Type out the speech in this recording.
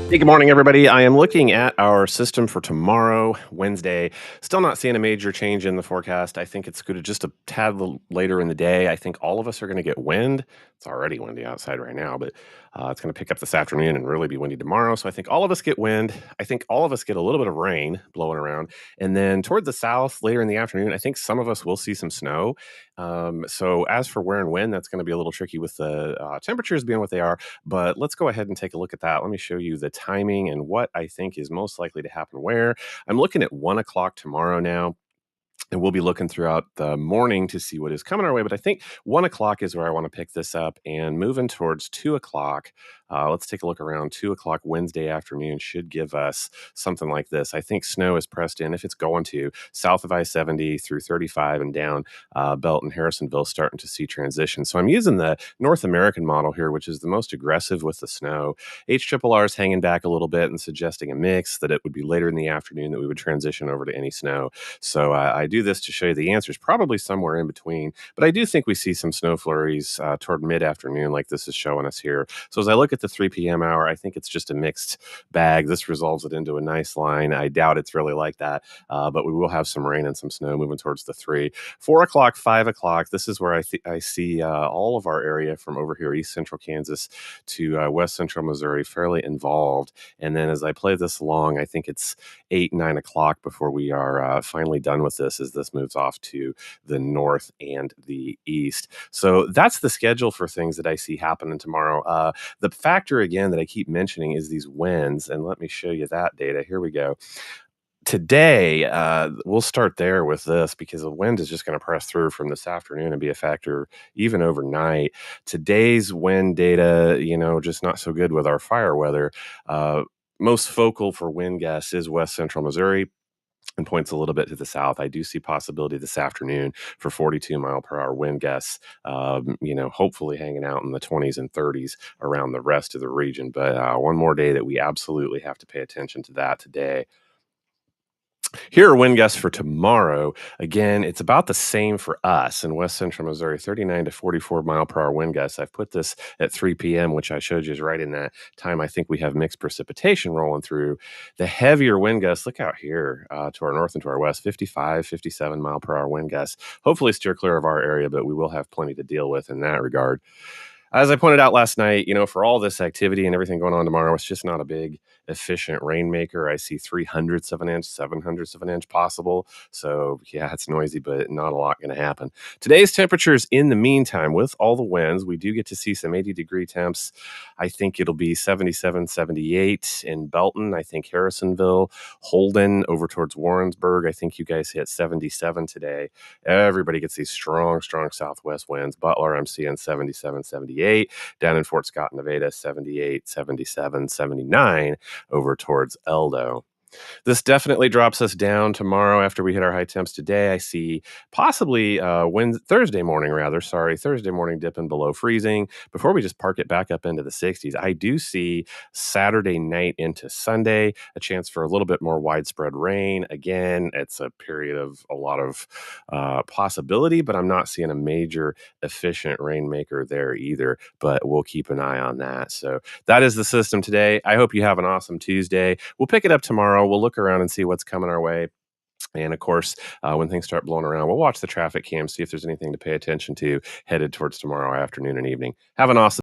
Hey, good morning, everybody. I am looking at our system for tomorrow, Wednesday. Still not seeing a major change in the forecast. I think it's good just a tad later in the day. I think all of us are going to get wind. It's already windy outside right now, but it's going to pick up this afternoon and really be windy tomorrow. So I think all of us get wind. I think all of us get a little bit of rain blowing around. And then toward the south later in the afternoon, I think some of us will see some snow. So as for where and when, that's going to be a little tricky with the temperatures being what they are. But let's go ahead and take a look at that. Let me show you the timing and what I think is most likely to happen where. I'm looking at 1 o'clock tomorrow now. And we'll be looking throughout the morning to see what is coming our way. But I think 1 o'clock is where I want to pick this up and moving towards 2 o'clock. Let's take a look around 2 o'clock Wednesday afternoon should give us something like this. I think snow is pressed in if it's going to south of I-70 through 35 and down Belton, Harrisonville, starting to see transition. So I'm using the North American model here, which is the most aggressive with the snow. HRRR is hanging back a little bit and suggesting a mix that it would be later in the afternoon that we would transition over to any snow. So I do this to show you the answer is probably somewhere in between. But I do think we see some snow flurries toward mid-afternoon like this is showing us here. So as I look at the 3 p.m. hour, I think it's just a mixed bag. This resolves it into a nice line. I doubt it's really like that, but we will have some rain and some snow moving towards the 3. 4 o'clock, 5 o'clock, this is where I see all of our area from over here, east central Kansas to west central Missouri, fairly involved. And then as I play this along, I think it's 8, 9 o'clock before we are finally done with this as this moves off to the north and the east. So that's the schedule for things that I see happening tomorrow. The factor, again, that I keep mentioning is these winds. And let me show you that data. Here we go. Today, we'll start there with this because the wind is just going to press through from this afternoon and be a factor even overnight. Today's wind data, just not so good with our fire weather. Most focal for wind gusts is west central Missouri and points a little bit to the south. I do see possibility this afternoon for 42-mile-per-hour wind gusts, hopefully hanging out in the 20s and 30s around the rest of the region. But one more day that we absolutely have to pay attention to that today. Here are wind gusts for tomorrow. Again, it's about the same for us in west central Missouri, 39 to 44-mile-per-hour wind gusts. I've put this at 3 p.m., which I showed you is right in that time. I think we have mixed precipitation rolling through. The heavier wind gusts, look out here to our north and to our west, 55, 57-mile-per-hour wind gusts. Hopefully steer clear of our area, but we will have plenty to deal with in that regard. As I pointed out last night, for all this activity and everything going on tomorrow, it's just not a big, efficient rainmaker. I see 3/100ths of an inch, 7/100ths of an inch possible. So, yeah, it's noisy, but not a lot going to happen. Today's temperatures, in the meantime, with all the winds, we do get to see some 80-degree temps. I think it'll be 77, 78 in Belton. I think Harrisonville, Holden, over towards Warrensburg. I think you guys hit 77 today. Everybody gets these strong, strong southwest winds. Butler, I'm seeing 77, 78. Down in Fort Scott, Nevada, 78, 77, 79 over towards Eldo. This definitely drops us down tomorrow after we hit our high temps today. I see possibly Thursday morning dipping below freezing before we just park it back up into the 60s. I do see Saturday night into Sunday a chance for a little bit more widespread rain. Again, it's a period of a lot of possibility, but I'm not seeing a major efficient rainmaker there either, but we'll keep an eye on that. So that is the system today. I hope you have an awesome Tuesday. We'll pick it up tomorrow. We'll look around and see what's coming our way. And of course, when things start blowing around, we'll watch the traffic cam, see if there's anything to pay attention to headed towards tomorrow afternoon and evening. Have an awesome